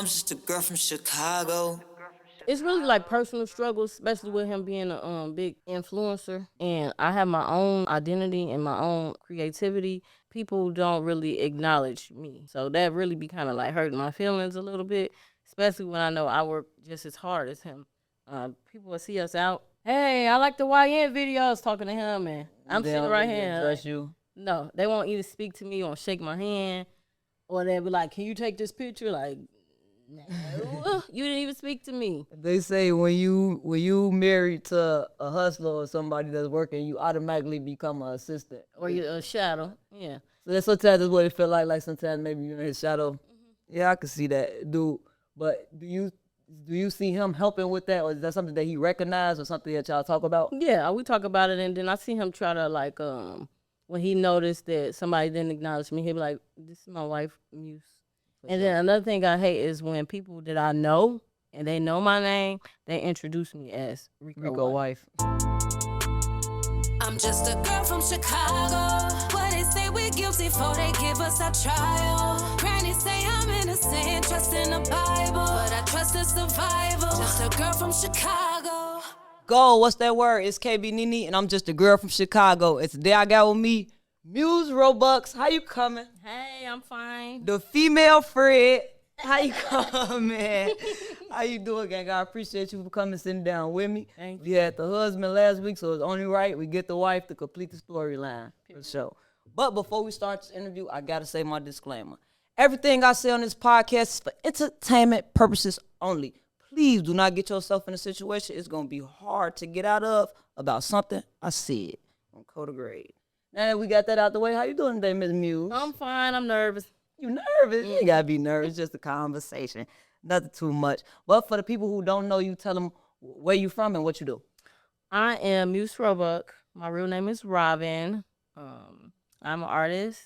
I'm just a girl from Chicago. It's really like personal struggles, especially with him being a big influencer. And I have my own identity and my own creativity. People don't really acknowledge me. So that really be kind of like hurting my feelings a little bit, especially when I know I work just as hard as him. People will see us out. Hey, I like the YN videos talking to him, and I'm They sitting don't right really here. address you. No, they won't either speak to me or shake my hand, or they'll be like, "Can you take this picture?" Like, no, you didn't even speak to me. They say when you married to a hustler or somebody that's working, you automatically become an assistant. Or you're a shadow. Yeah. So that's sometimes that's what it feel like. Like sometimes maybe you're in his shadow. Yeah, I can see that, dude. But do you see him helping with that, or is that something that he recognized, or something that y'all talk about? Yeah, we talk about it, and then I see him try to like when he noticed that somebody didn't acknowledge me, he'd be like, "This is my wife, Muse." And then another thing I hate is when people that I know and they know my name, they introduce me as Rico wife. I'm just a girl from Chicago. What they say we're guilty for, they give us a trial. Granny say I'm innocent, trust in the Bible, but I trust in survival. Just a girl from Chicago. Go, what's that word? It's KB Nene, and I'm just a girl from Chicago. And today I got with me Muse Roebucks. How you coming? Hey, I'm fine. The female Fred. How you coming? How you doing, gang? I appreciate you for coming sitting down with me. Thank We had the husband last week, so it's only right we get the wife to complete the storyline for sure. But before we start this interview, I gotta say my disclaimer. Everything I say on this podcast is for entertainment purposes only. Please do not get yourself in a situation it's gonna be hard to get out of about something I said on Code Grade. Now that we got that out the way, how you doing today, Miss Muse? I'm fine. I'm nervous. You nervous? You ain't gotta be nervous. It's just a conversation. Nothing too much. But for the people who don't know you, tell them where you from and what you do. I am Muse Roebuck. My real name is Robin. I'm an artist.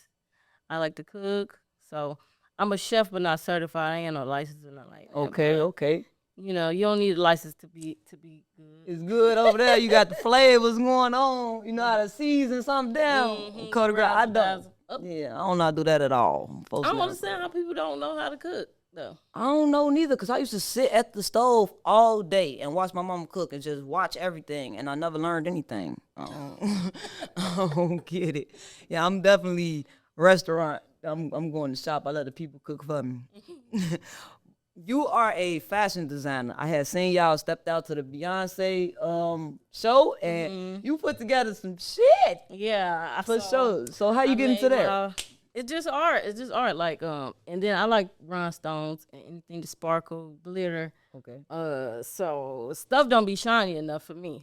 I like to cook. So I'm a chef, but not certified. I ain't got no license or nothing like that. Okay. You know, you don't need a license to be good. It's good over there. You got the flavors going on. You know how to season something down. Mhm. Code Grade, I don't. Razzle-dazzle. Oh. Yeah, I don't know how to do that at all. I don't understand how people don't know how to cook, though. I don't know neither, because I used to sit at the stove all day and watch my mama cook and just watch everything, and I never learned anything. I don't get it. Yeah, I'm definitely restaurant. I'm going to shop. I let the people cook for me. You are a fashion designer. I had seen y'all stepped out to the Beyoncé show, and you put together some shit Yeah, I for saw. sure. So how you get into that? It's just art. It's just art. Like and then I like rhinestones and anything to sparkle, glitter. Okay. So stuff don't be shiny enough for me.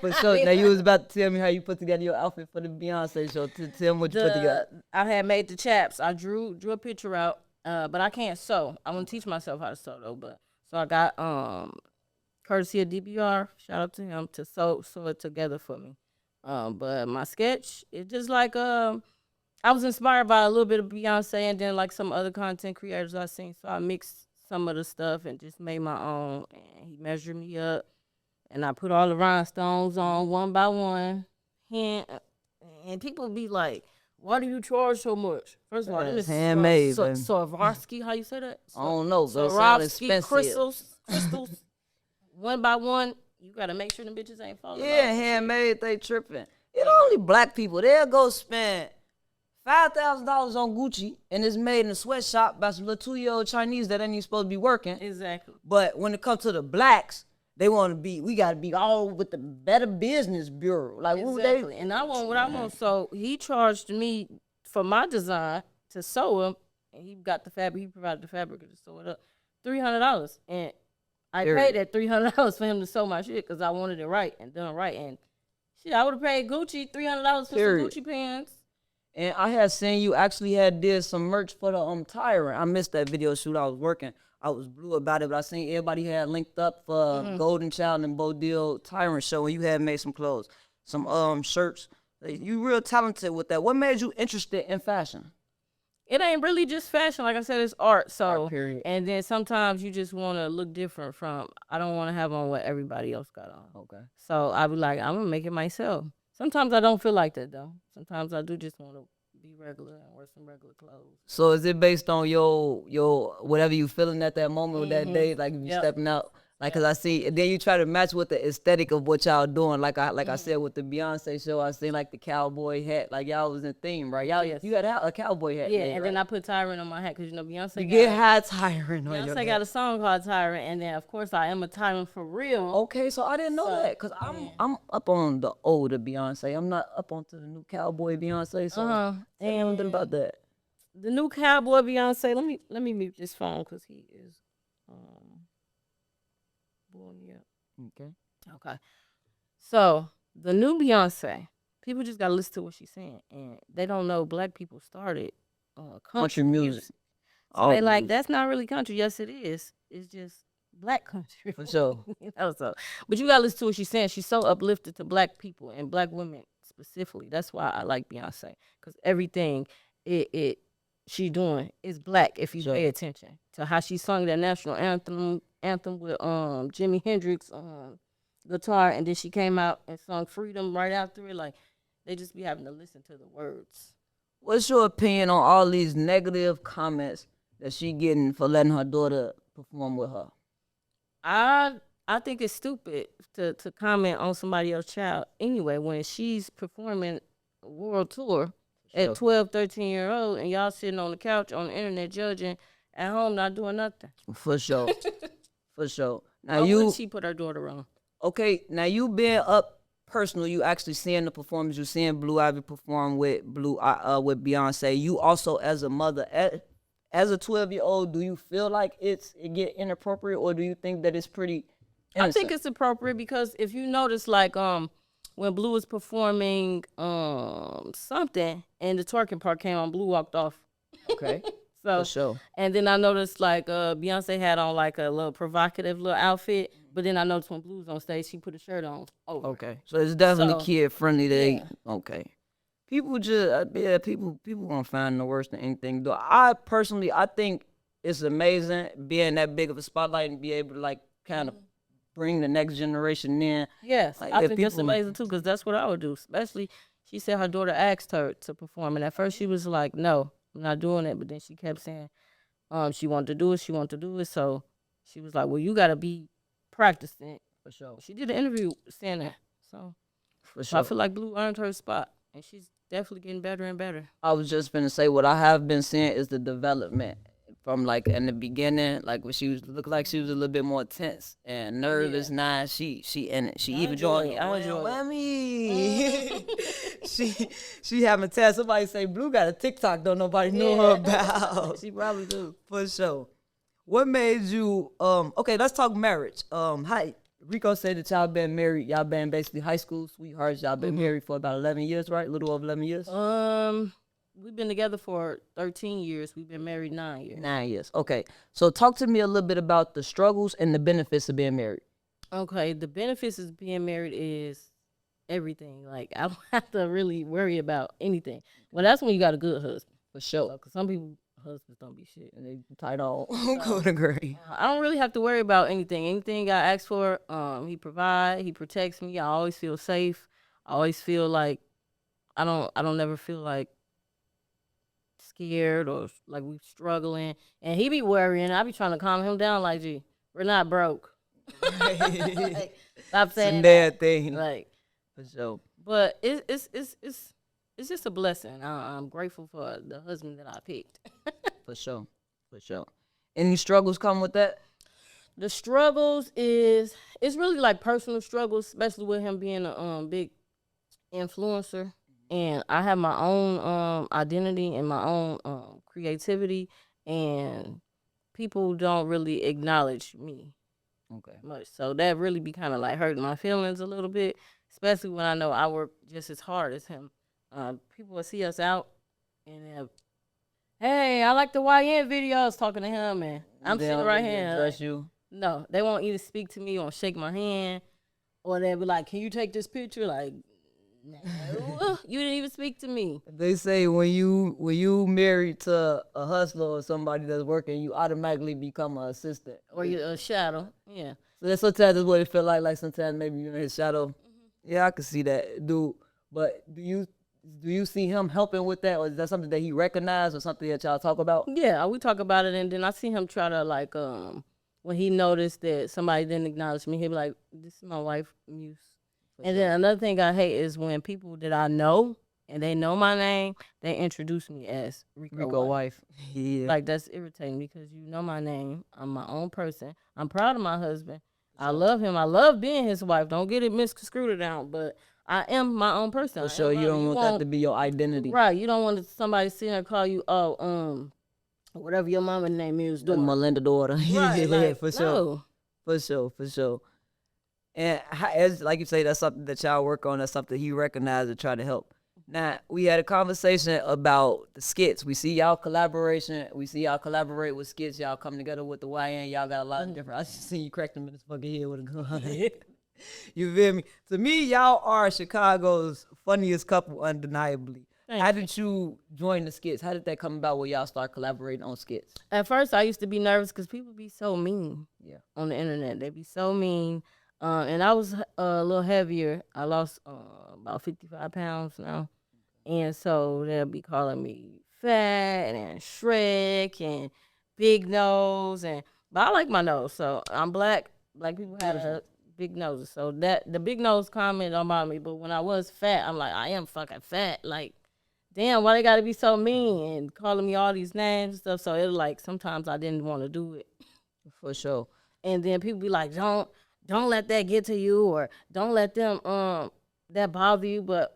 For sure. Now you was about to tell me how you put together your outfit for the Beyonce show. Tell me what you put together. I had made the chaps. I drew a picture out. But I can't sew. I want to teach myself how to sew though. But so I got courtesy of DBR. Shout out to him to sew it together for me. But my sketch, it's just like I was inspired by a little bit of Beyonce and then like some other content creators I seen. So I mixed some of the stuff and just made my own. And he measured me up, and I put all the rhinestones on one by one. And people be like, "Why do you charge so much?" First of all, It's this is handmade, baby. Swarovski. How you say that? I don't know, but it sound Swarovski expensive. crystals, one by one. You gotta make sure them bitches ain't falling Yeah, off. handmade, they tripping. It only black people. They'll go spend $5,000 on Gucci, and it's made in a sweatshop by some little 2-year-old Chinese that ain't even supposed to be working. Exactly. But when it comes to the blacks, they want to be. We gotta be all with the Better Business Bureau. Like Exactly. And I want what I want. So he charged me for my design to sew him, and he got the fabric. He provided the fabric to sew it up. $300, and I paid that $300 for him to sew my shit because I wanted it right and done right. And shit, I would have paid Gucci $300 for some Gucci pants. And I had seen you actually had did some merch for the Tyrant. I missed that video shoot. I was working. I was blue about it, but I seen everybody had linked up for Golden Child and Bodil Tyrant show, and you had made some clothes, some shirts. You real talented with that. What made you interested in fashion? It ain't really just fashion. Like I said, it's art. So, Art, period. and then sometimes you just want to look different from, I don't want to have on what everybody else got on. Okay. So I be like, I'm going to make it myself. Sometimes I don't feel like that, though. Sometimes I do just want to be regular and wear some regular clothes. So is it based on your whatever you feeling at that moment or that day, like if you stepping out? Like, cause I see, and then you try to match with the aesthetic of what y'all doing. Like I said with the Beyonce show, I seen like the cowboy hat, like y'all was in theme, right? Y'all, you had a cowboy hat. Yeah, made, and right? then I put Tyrant on my hat because Beyonce. You get high tyrant on your Beyonce hat. got a song called Tyrant, and then of course I am a tyrant for real. Okay, so I didn't know that, cause I'm up on the older Beyonce. I'm not up onto the new cowboy Beyonce. So tell me something about that. The new cowboy Beyonce. Let me mute this phone because he is blowing me up. Okay. So the new Beyonce, people just gotta listen to what she's saying, and they don't know black people started country music. So they like that's not really country. Yes, it is. It's just black country For sure. So, but you gotta listen to what she's saying. She's so uplifted to black people and black women specifically. That's why I like Beyonce, because everything she doing is black. If you pay attention to how she sung that national anthem with Jimi Hendrix guitar, and then she came out and sung Freedom right after it. Like, they just be having to listen to the words. What's your opinion on all these negative comments that she getting for letting her daughter perform with her? I think it's stupid to comment on somebody else's child anyway when she's performing a world tour at 12, 13-year-old, and y'all sitting on the couch on the internet judging, at home not doing nothing. For sure. For sure. Now Why would she put her daughter on? Okay, now you been up personal, you actually seeing the performance, you seeing Blue Ivy perform with with Beyonce. You also as a mother, as a 12-year-old, do you feel like it get inappropriate, or do you think that it's pretty innocent? I think it's appropriate because if you notice, like when Blue was performing something and the twerking part came on, Blue walked off. Okay. So, for sure. And then I noticed like Beyonce had on like a little provocative little outfit, but then I noticed when Blue was on stage, she put a shirt on over. Okay, so it's definitely kid friendly. Okay. People just people gonna find the worst in anything. Though I think it's amazing being that big of a spotlight and be able to like kind of bring the next generation in. Yes, like, I think that's amazing too, because that's what I would do. Especially, she said her daughter asked her to perform, and at first she was like, "No, I'm not doing it." But then she kept saying, she wanted to do it. She wanted to do it. So she was like, "Well, you gotta be practicing." For sure. She did an interview saying that. So For sure. I feel like Blue earned her spot, and she's definitely getting better and better. I was just gonna say what I have been seeing is the development from like in the beginning, like when she was looked like she was a little bit more tense and nervous. Now she in it. She even joined. I enjoy me. she having tests. Somebody say Blue got a TikTok. Don't nobody know her about. She probably do. For sure. What made you okay, let's talk marriage. Hi. Rico said that y'all been married, y'all been basically high school sweethearts. Y'all been married for about 11 years, right? A little over 11 years? We've been together for 13 years. We've been married 9 years. 9 years. Okay. So talk to me a little bit about the struggles and the benefits of being married. Okay, the benefits of being married is everything. Like, I don't have to really worry about anything. Well, that's when you got a good husband. For sure. Because some people, husbands don't be shit. And they tight on. Go to agree. I don't really have to worry about anything. Anything I ask for, he provide. He protects me. I always feel safe. I always feel like I don't never feel like scared or like we struggling. And he be worrying. I be trying to calm him down. Like, gee, we're not broke. Like, stop saying that thing. Like, for sure. But it's just a blessing. I'm grateful for the husband that I picked. For sure. For sure. Any struggles come with that? The struggles it's really like personal struggles, especially with him being a big influencer. And I have my own identity and my own creativity, and people don't really acknowledge me much. So that really be kind of like hurting my feelings a little bit, especially when I know I work just as hard as him. People will see us out and hey, I like the YN videos, talking to him, and I'm sitting right here. Address you? No, they won't either speak to me or shake my hand, or they'll be like, "Can you take this picture?" Like, no, you didn't even speak to me. They say when you married to a hustler or somebody that's working, you automatically become an assistant. Or you're a shadow. Yeah. So that's sometimes that's what it feel like. Like sometimes maybe you're in his shadow. Yeah, I can see that, dude. But do you Do you see him helping with that, or is that something that he recognized, or something that y'all talk about? Yeah, we talk about it, and then I see him try to like when he noticed that somebody didn't acknowledge me, he'd be like, "This is my wife, Muse." And then another thing I hate is when people that I know and they know my name, they introduce me as Rico wife. Yeah. Like that's irritating because you know my name. I'm my own person. I'm proud of my husband. I love him. I love being his wife. Don't get it misconstrued down, but I am my own person. For sure, you don't want that to be your identity. Right. You don't want somebody sitting there call you, whatever your mama's name is. Melinda daughter. Right, Yeah, for sure. No. For sure. And as like you say, that's something that y'all work on. That's something he recognized and try to help. Now, we had a conversation about the skits. We see y'all collaboration. We see y'all collaborate with skits. Y'all come together with the YN. Y'all got a lot of different. I just seen you crack them in his fucking head with a gun. You feel me? To me, y'all are Chicago's funniest couple, undeniably. How did you join the skits? How did that come about where y'all start collaborating on skits? At first, I used to be nervous because people be so mean on the internet. They be so mean. And I was a little heavier. I lost about 55 pounds now. And so they'll be calling me fat and Shrek and big nose. But I like my nose. So I'm black. Black people have a big noses. So that the big nose comment don't bother me. But when I was fat, I'm like, I am fucking fat. Like, damn, why they gotta be so mean and calling me all these names and stuff. So it was like sometimes I didn't want to do it. For sure. And then people be like, don't let that get to you, or don't let them that bother you. But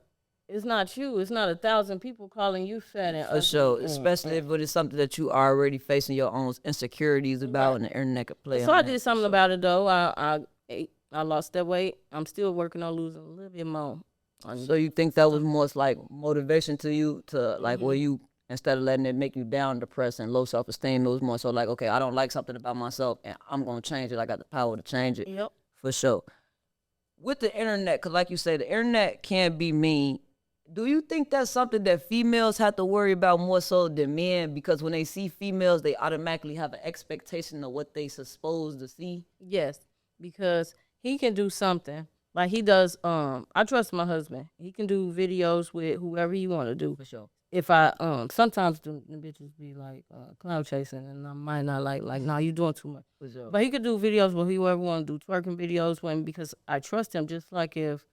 it's not you. It's not 1,000 people calling you fat and ugly. For sure, especially if it is something that you are already facing your own insecurities about, and the internet could play. So I did something about it though. I lost that weight. I'm still working on losing a little bit more. So you think that was more like motivation to you to like where you, instead of letting it make you down, depressed, and low self-esteem, it was more so like, okay, I don't like something about myself and I'm going to change it. I got the power to change it. Yep. For sure. With the internet, because like you say, the internet can be mean. Do you think that's something that females have to worry about more so than men? Because when they see females, they automatically have an expectation of what they supposed to see? Yes, because he can do something. Like he does, I trust my husband. He can do videos with whoever he want to do. For sure. If I, sometimes the bitches be like cloud chasing, and I might not like, nah, you doing too much. For sure. But he could do videos with whoever want to do twerking videos with, because I trust him. Just like if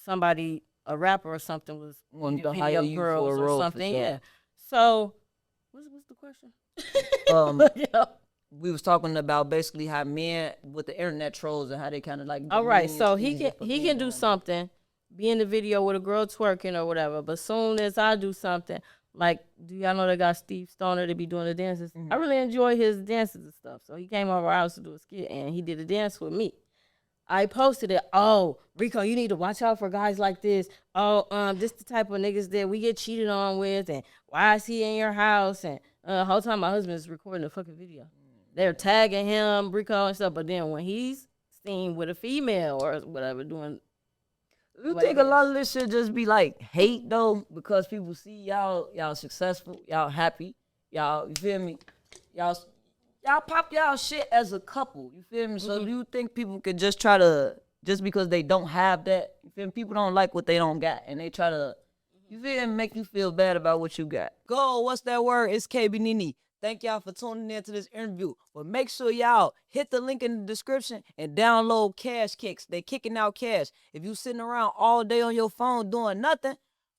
somebody, a rapper or something, was Want to hitting hire up you girls for a role, or something, for sure. yeah. So, what's the question? Yeah. We was talking about basically how men with the internet trolls and how they kind of like. All right, so he can do something, be in the video with a girl twerking or whatever. But soon as I do something, like, do y'all know they got Steve Stoner to be doing the dances? I really enjoy his dances and stuff. So he came over our house to do a skit, and he did a dance with me. I posted it. Oh, Rico, you need to watch out for guys like this. Oh, this the type of niggas that we get cheated on with, and why is he in your house? And the whole time my husband is recording the fucking video. They're tagging him, Rico and stuff. But then when he's seen with a female or whatever doing, you think a lot of this should just be like hate though, because people see y'all successful, y'all happy, y'all, you feel me? Y'all pop y'all shit as a couple, you feel me? So do you think people could just try to, just because they don't have that, you feel me? People don't like what they don't got, and they try to, you feel me, make you feel bad about what you got. Go, what's that word? It's KB Nene. Thank y'all for tuning in to this interview. But make sure y'all hit the link in the description and download Cash Kicks. They kicking out cash. If you sitting around all day on your phone doing nothing,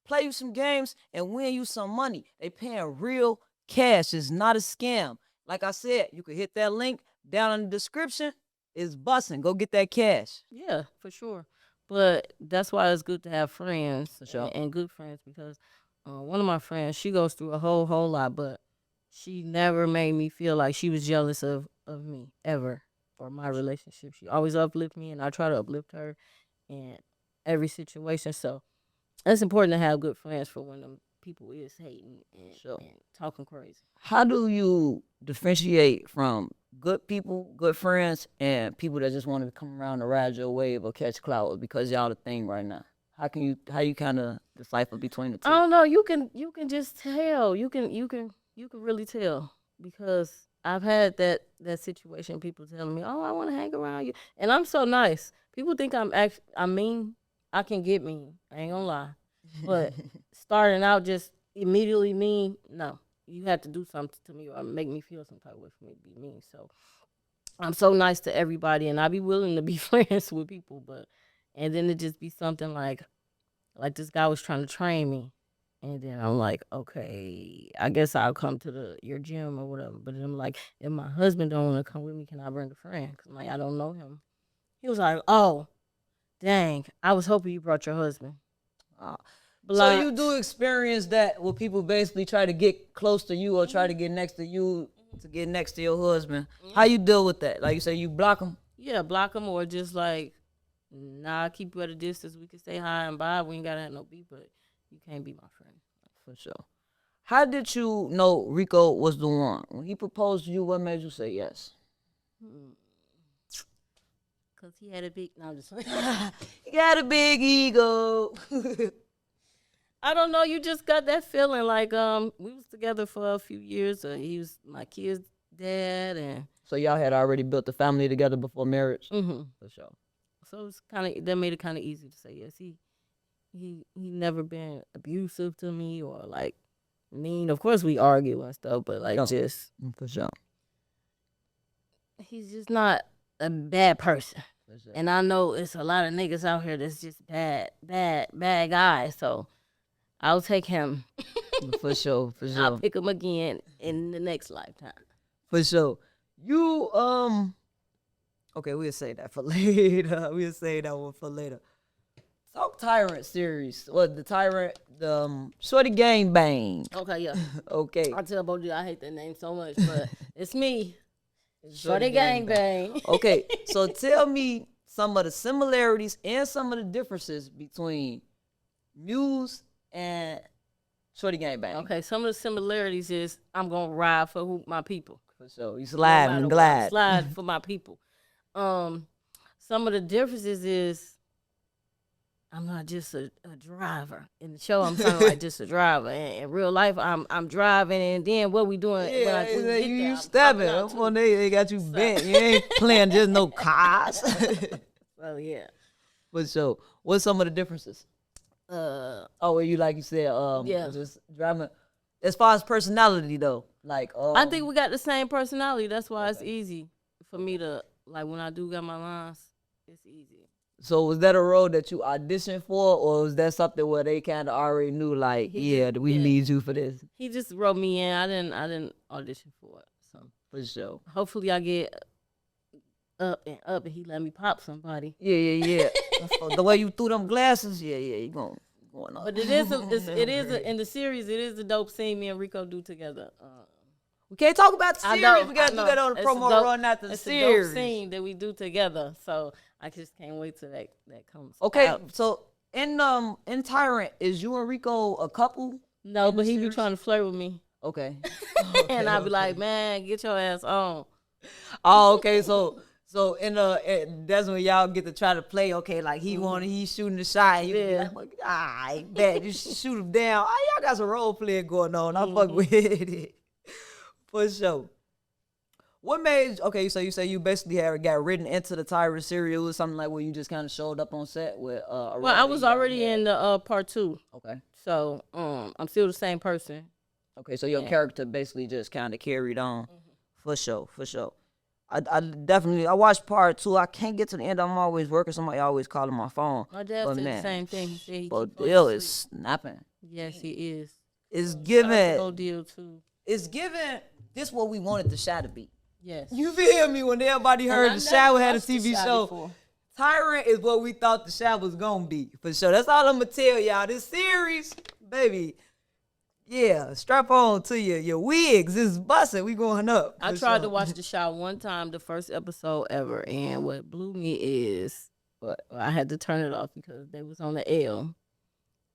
play you some games and win you some money. They paying real cash. It's not a scam. Like I said, you can hit that link down in the description. It's busting. Go get that cash. Yeah, for sure. But that's why it's good to have friends, For sure. and good friends, because one of my friends, she goes through a whole lot, but she never made me feel like she was jealous of me, ever, or my relationship. She always uplift me, and I try to uplift her in every situation. So it's important to have good friends for when them people is hating and talking crazy. How do you differentiate from good people, good friends, and people that just want to come around to ride your wave or catch clout because y'all the thing right now? How you kind of decipher between the two? I don't know. You can just tell. You can really tell, because I've had that situation. People telling me, "Oh, I want to hang around you," and I'm so nice. People think I'm mean. I can get mean. I ain't gonna lie. But starting out just immediately mean, no. You had to do something to me or make me feel some type of way for me to be mean. So I'm so nice to everybody, and I be willing to be friends with people, and then it just be something like this guy was trying to train me, and then I'm like, okay, I guess I'll come to your gym or whatever. But then I'm like, if my husband don't want to come with me, can I bring a friend? 'Cause I'm like, I don't know him. He was like, oh, dang, I was hoping you brought your husband. So you do experience that where people basically try to get close to you or try to get next to you to get next to your husband. How you deal with that? Like you say, you block them? Yeah, block them or just like, nah, keep you at a distance. We can say hi and bye. We ain't gotta have no beef, but you can't be my friend. For sure. How did you know Rico was the one? When he proposed to you, what made you say yes? Cause he had a big, no, I'm just He got a big ego. I don't know. You just got that feeling like we was together for a few years. He was my kid's dad, and So y'all had already built a family together before marriage? for sure. So it's that made it kind of easy to say yes. He never been abusive to me or like mean. Of course we argue and stuff, but like just For sure. he's just not a bad person. For sure. And I know it's a lot of niggas out here that's just bad guys. So I'll take him. For sure. For I'll sure. pick him again in the next lifetime. For sure. You okay, we'll say that for later. We'll say that one for later. Talk Tyrant series. What the Tyrant, the Shorty Gang Bang. Okay, yeah. Okay. I tell both of you I hate that name so much, but it's me. Shorty Gang Bang. Okay, so tell me some of the similarities and some of the differences between Muse and Shorty Gang Bang. Okay, some of the similarities is I'm gonna ride for my people. For sure. You slide No matter and what, glad. slide for my people. Some of the differences is I'm not just a driver. In the show, I'm sounding like just a driver. In real life, I'm driving, and then what we doing? Yeah, when we get you there, I'm stabbing. popping out Come on, they got you bent. You ain't playing just no cars. Well, yeah. For sure. What's some of the differences? Where you like you said, Yeah. just driving. As far as personality though, like I think we got the same personality. That's why it's easy for me to like when I do got my lines. It's easy. So was that a role that you auditioned for, or was that something where they kind of already knew, like, we need you for this? He just wrote me in. I didn't audition for it. So For sure. hopefully I get up and he let me pop somebody. Yeah. The way you threw them glasses, you going on. But it is in the series. It is a dope scene me and Rico do together. We can't talk about the I series. know, We gotta I do know. that on the It's a promo dope- run after the It's a series. dope scene that we do together. So I just can't wait till that comes. Okay, out. so in Tyrant, is you and Rico a couple? No, but he be trying to flirt with me, Okay. and I be like, man, get your ass on. Oh, okay. So that's when y'all get to try to play. Okay, like he's shooting the shot. He be like, I bet you shoot him down. Oh, y'all got some role playing going on. I fuck with it for sure. What made so you say you basically got written into the Tyrant series? It was something like where you just kind of showed up on set with. Well, I was already in the part 2, Okay. so I'm still the same person. Okay, so your character basically just kind of carried on. For sure. I definitely watched part 2. I can't get to the end. I'm always working. Somebody always calling my phone. My dad But said man, the same thing. He said he but keep going Dill to is sleep. snapping. Yes, he is. It's No given. deal too. It's given. This what we wanted the Shy to be. Yes. You feel me? When everybody heard I the never Shy had a watched The TV Shy show, before. Tyrant is what we thought the Shy was gonna be. For sure. That's all I'm gonna tell y'all. This series, baby. Yeah, strap on to your wigs. It's busting. We going up. I for tried sure. to watch the show one time, the first episode ever, and what blew me is, I had to turn it off because they was on the L,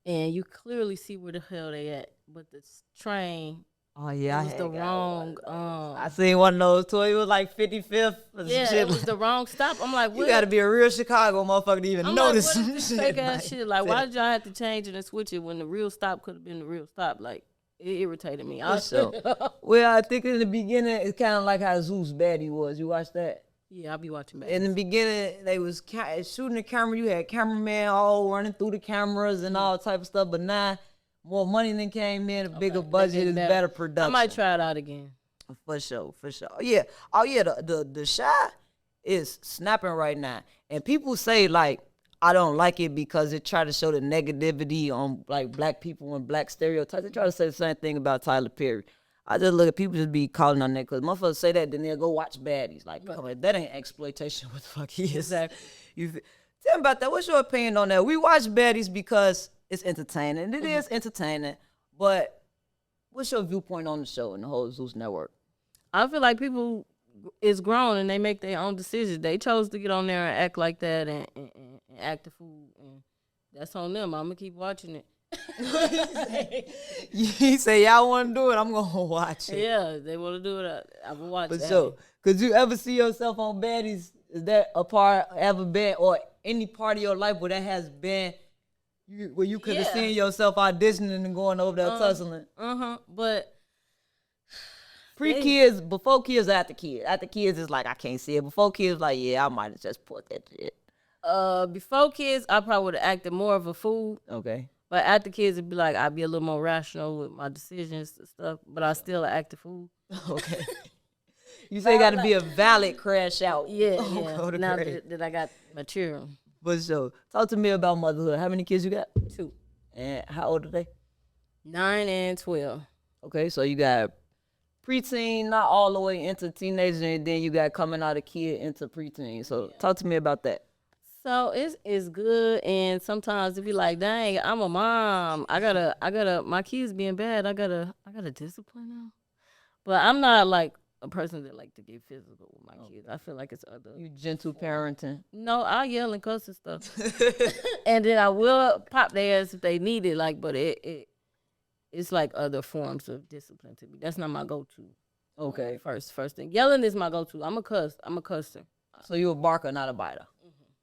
and you clearly see where the hell they at, but the train Oh yeah, was the wrong. I seen one of those too. It was like 55th. Yeah, it was the wrong stop. I'm like, You what? gotta be a real Chicago motherfucker to even I'm notice like, what some is shit. this fake ass like shit? Like, why that. did y'all have to change it and switch it when the real stop could have been the real stop? Like, it irritated me. For sure. Well, I think in the beginning it's kind of like how Zeus Baddie was. You watched that? Yeah, I'll be watching back. In the beginning, they was shooting the camera. You had cameraman all running through the cameras and all type of stuff. But now, more money than came in, a bigger budget, is better production. I might try it out again. For sure. Yeah. Oh yeah. The Shy is snapping right now, and people say like I don't like it because it try to show the negativity on like black people and black stereotypes. They try to say the same thing about Tyler Perry. I just look at people just be calling on that because motherfuckers say that, then they'll go watch baddies. Like, come on, that ain't exploitation. What the fuck is? Exactly. Tell me about that. What's your opinion on that? We watch baddies because it's entertaining. It is entertaining, but what's your viewpoint on the show and the whole Zeus network? I feel like people is grown and they make their own decisions. They chose to get on there and act like that and act the fool, and that's on them. I'm gonna keep watching it. You say y'all want to do it, I'm gonna watch it. Yeah, they want to do it. I will watch it. For sure. Could you ever see yourself on baddies? Is that a part ever been, or any part of your life where that has been, where you could have seen yourself auditioning and going over there tussling? But pre-kids, before kids, after kids. After kids is like I can't see it. Before kids, like I might have just put that shit. Before kids, I probably would have acted more of a fool. Okay. But after kids, it'd be like I'd be a little more rational with my decisions and stuff. But I still act a fool. Okay. You say it got to be a valid crash out. Yeah. Now that I got mature. But so, talk to me about motherhood. How many kids you got? 2. And how old are they? 9 and 12. Okay, so you got preteen, not all the way into teenager, and then you got coming out of kid into preteen. So talk to me about that. So it's good, and sometimes if you like, dang, I'm a mom. I gotta. My kids being bad. I gotta discipline them. But I'm not like a person that like to get physical with my kids. I feel like it's other. You gentle parenting. No, I yell and cuss and stuff, and then I will pop their ass if they need it. Like, but it's like other forms of discipline to me. That's not my go-to. Okay. First thing, yelling is my go-to. I'm a cusser. So you a barker, not a biter.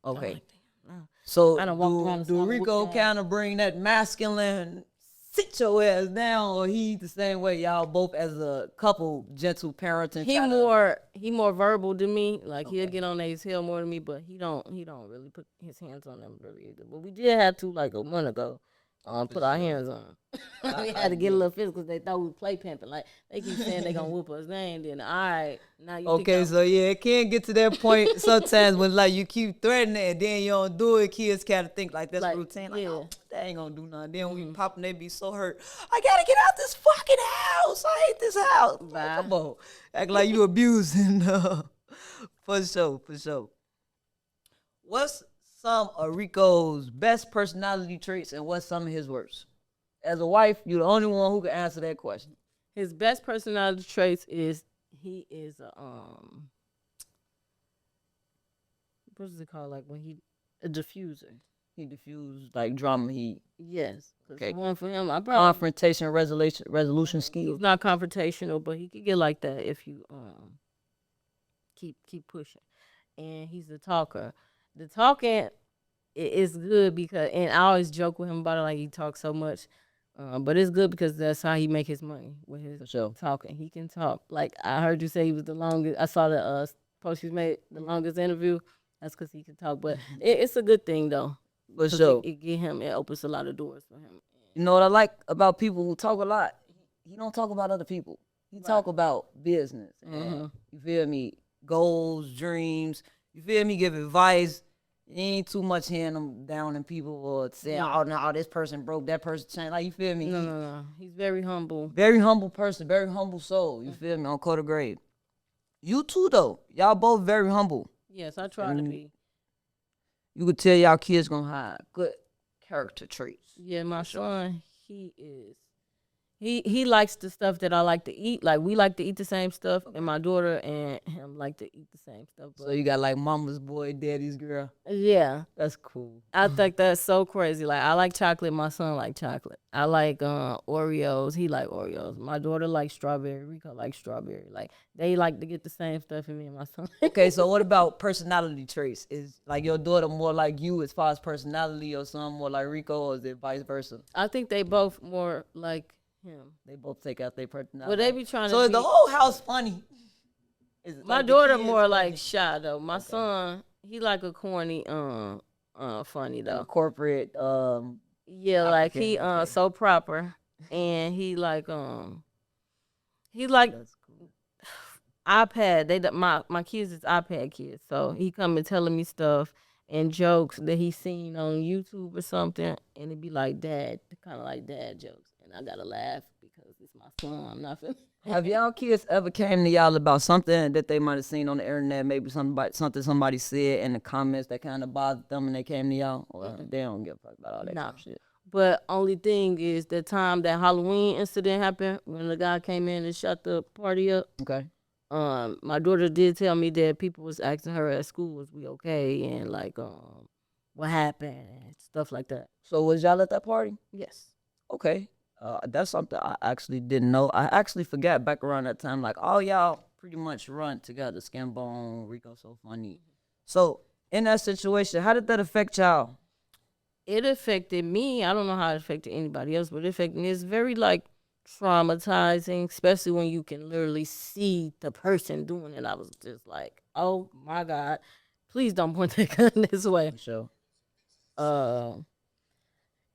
Okay. Like so I don't walk around do Rico kind of bring that masculine, sit your ass down, or he the same way? Y'all both as a couple, gentle parenting. He more verbal than me. Like he'll get on his heel more than me, but he don't really put his hands on them really either. But we did have to like a month ago. Put our hands on. We had to get a little physical because they thought we play pimping. Like they keep saying they gonna whoop us. They ain't doing it. All right, now you. Okay, so it can get to that point sometimes when like you keep threatening it and then you don't do it. Kids kind of think like that's routine. Like, oh, they ain't gonna do nothing. Then when we pop them, they be so hurt. I gotta get out this fucking house. I hate this house. Like, come on, act like you abusing. For sure. What's some of Rico's best personality traits and what's some of his worst? As a wife, you're the only one who can answer that question. His best personality traits is he is what is it called? Like when a diffuser. He diffused like drama. Yes. Okay. One for him, I probably confrontation resolution skills. He's not confrontational, but he could get like that if you keep pushing. And he's a talker. The talking is good because, and I always joke with him about it, like he talks so much, but it's good because that's how he make his money with his talking. He can talk. Like I heard you say he was the longest. I saw the post you made, the longest interview. That's because he can talk, but it's a good thing though. For sure, it opens a lot of doors for him. You know what I like about people who talk a lot? He don't talk about other people. He talk about business. You feel me? Goals, dreams. You feel me? Give advice. It ain't too much hearing them down in people or saying, oh, no, this person broke, that person changed. Like, you feel me? No. He's very humble. Very humble person, very humble soul. You feel me? On Coda Grade. You too, though. Y'all both very humble. Yes, I try to be. You could tell y'all kids gonna have good character traits. Yeah, my son, he is. He likes the stuff that I like to eat. Like we like to eat the same stuff, and my daughter and him like to eat the same stuff. So you got like mama's boy, daddy's girl. Yeah, that's cool. I think that's so crazy. Like I like chocolate, my son like chocolate. I like Oreos, he like Oreos. My daughter likes strawberry, Rico likes strawberry. Like they like to get the same stuff in me and my son. Okay, so what about personality traits? Is like your daughter more like you as far as personality, or son more like Rico, or is it vice versa? I think they both more like him. They both take out their personality. Well, they be trying so to. So the whole house funny. My like the daughter kids more like funny? shy though. My son, he like a corny, funny though. Corporate, Yeah, like he African, okay. so proper, and he like That's cool. iPad. My kids is iPad kids, so he come and telling me stuff and jokes that he seen on YouTube or something, and it be like dad, kind of like dad jokes, and I gotta laugh because it's my son. I'm not finna. Have y'all kids ever came to y'all about something that they might have seen on the internet, maybe something somebody said in the comments that kind of bothered them and they came to y'all? Or they don't give a fuck about all that No. kind of shit. But only thing is the time that Halloween incident happened when the guy came in and shut the party up. Okay. My daughter did tell me that people was asking her at school, was we okay, and like what happened and stuff like that. So was y'all at that party? Yes. Okay. That's something I actually didn't know. I actually forgot back around that time, like, all y'all pretty much run together, Skin Bone, Rico So Funny. So in that situation, how did that affect y'all? It affected me. I don't know how it affected anybody else, but it affected me. It's very like traumatizing, especially when you can literally see the person doing it. I was just like, oh my God, please don't point that gun this way. For sure. Uh,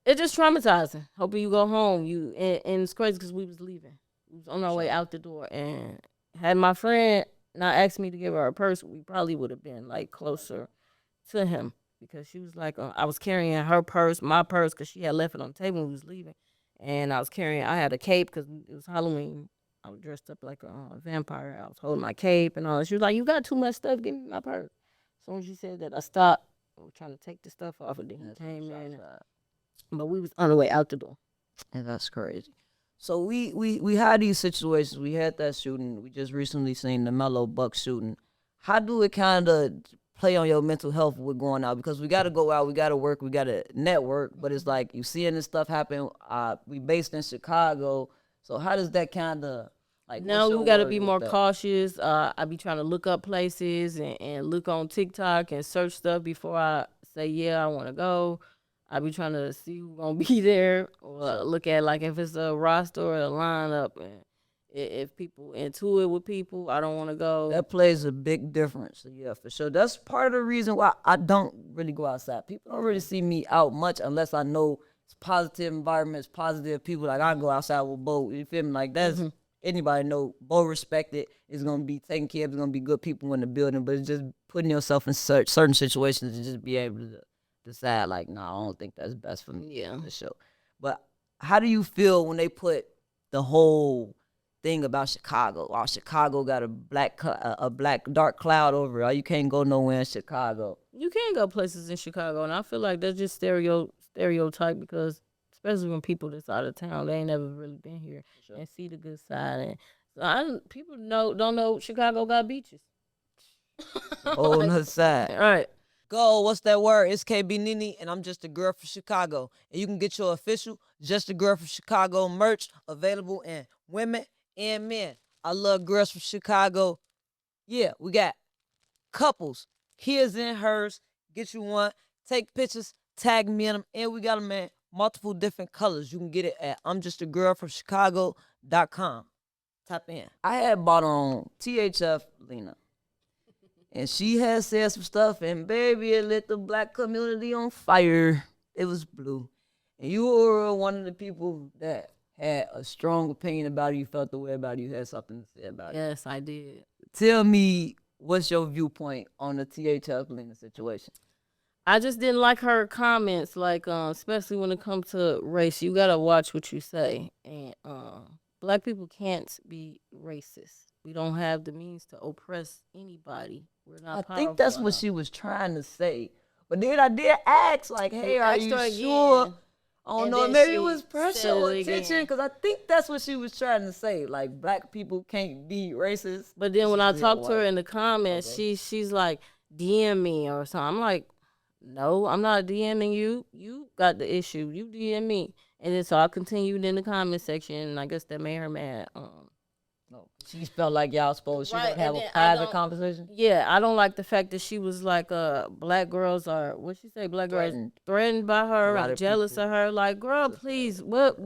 it's just traumatizing. Hoping you go home. And it's crazy because we was leaving. We was on our way out the door, and had my friend not asked me to give her a purse, we probably would have been like closer to him because she was like, I was carrying her purse, my purse, because she had left it on the table when we was leaving, and I had a cape because it was Halloween. I was dressed up like a vampire. I was holding my cape and all that. She was like, "You got too much stuff. Give me my purse." As soon as she said that, I stopped. I was trying to take the stuff off, and then he came in. But we was on the way out the door. And that's crazy. So we had these situations. We had that shooting. We just recently seen the Mellow Buck shooting. How do it kind of play on your mental health with going out? Because we got to go out, we got to work, we got to network. But it's like you seeing this stuff happen. We based in Chicago. So how does that kind of like? Now we got to be more cautious. cautious. I be trying to look up places and look on TikTok and search stuff before I say, yeah, I want to go. I be trying to see who's going to be there or look at like if it's a roster or a lineup. And if people into it with people, I don't want to go. That plays a big difference. So yeah, for sure. That's part of the reason why I don't really go outside. People don't really see me out much unless I know it's positive environments, positive people. Like I go outside with Bo. You feel me? Like that's anybody know Bo respected. It's gonna be taken care of. It's gonna be good people in the building. But it's just putting yourself in certain situations to just be able to decide like, no, I don't think that's best for me. Yeah. For sure. But how do you feel when they put the whole thing about Chicago? Oh, Chicago got a black dark cloud over it. Oh, you can't go nowhere in Chicago. You can go places in Chicago, and I feel like that's just stereotype because especially when people that's out of town, they ain't never really been here and see the good side. And so people don't know Chicago got beaches. Oh, on the side. All right. Go, what's that word? It's KB Nene, and I'm Just a Girl from Chicago. And you can get your official Just a Girl from Chicago merch available in women and men. I love girls from Chicago. Yeah, we got couples, his and hers. Get you one. Take pictures, tag me in them, and we got them in multiple different colors. You can get it at I'mJustAGirlFromChicago.com. Tap in. I had bought on THF Lena. And she had said some stuff, and baby, it lit the black community on fire. It was blue. And you were one of the people that had a strong opinion about it. You felt the way about it. You had something to say about it. Yes, I did. Tell me, what's your viewpoint on the THF Lena situation? I just didn't like her comments, like especially when it comes to race. You gotta watch what you say, and black people can't be racist. We don't have the means to oppress anybody. We're not. I think that's what she was trying to say. But then I did ask, like, hey, are you sure? I don't know, maybe it was pressure or attention, because I think that's what she was trying to say. Like, black people can't be racist. But then when I talked to her in the comments, she's like, DM me or something. I'm like, no, I'm not DMing you. You got the issue. You DM me. And then so I continued in the comment section, and I guess that made her mad. She felt like y'all supposed to have a private conversation. Yeah, I don't like the fact that she was like, black girls are, what she say, black girls threatened by her, I'm jealous of her. Like, girl, please, what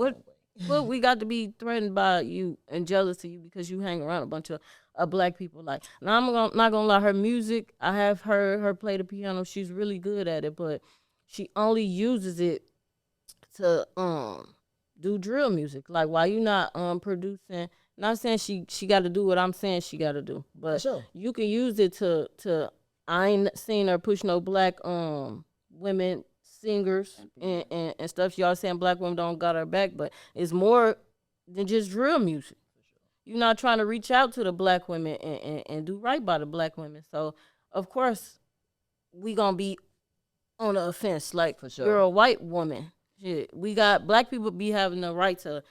we got to be threatened by you and jealous of you because you hang around a bunch of black people like. Now not gonna lie, her music, I have heard her play the piano. She's really good at it, but she only uses it to do drill music. Like, why you not producing? Not saying she got to do what I'm saying she got to do, but sure. you can use it to. I ain't seen her push no black women singers and stuff. Y'all saying black women don't got her back, but it's more than just drill music. You're not trying to reach out to the black women and do right by the black women. So of course we gonna be on the offense. Like, For sure. you're a white woman. Shit, we got black people be having the right to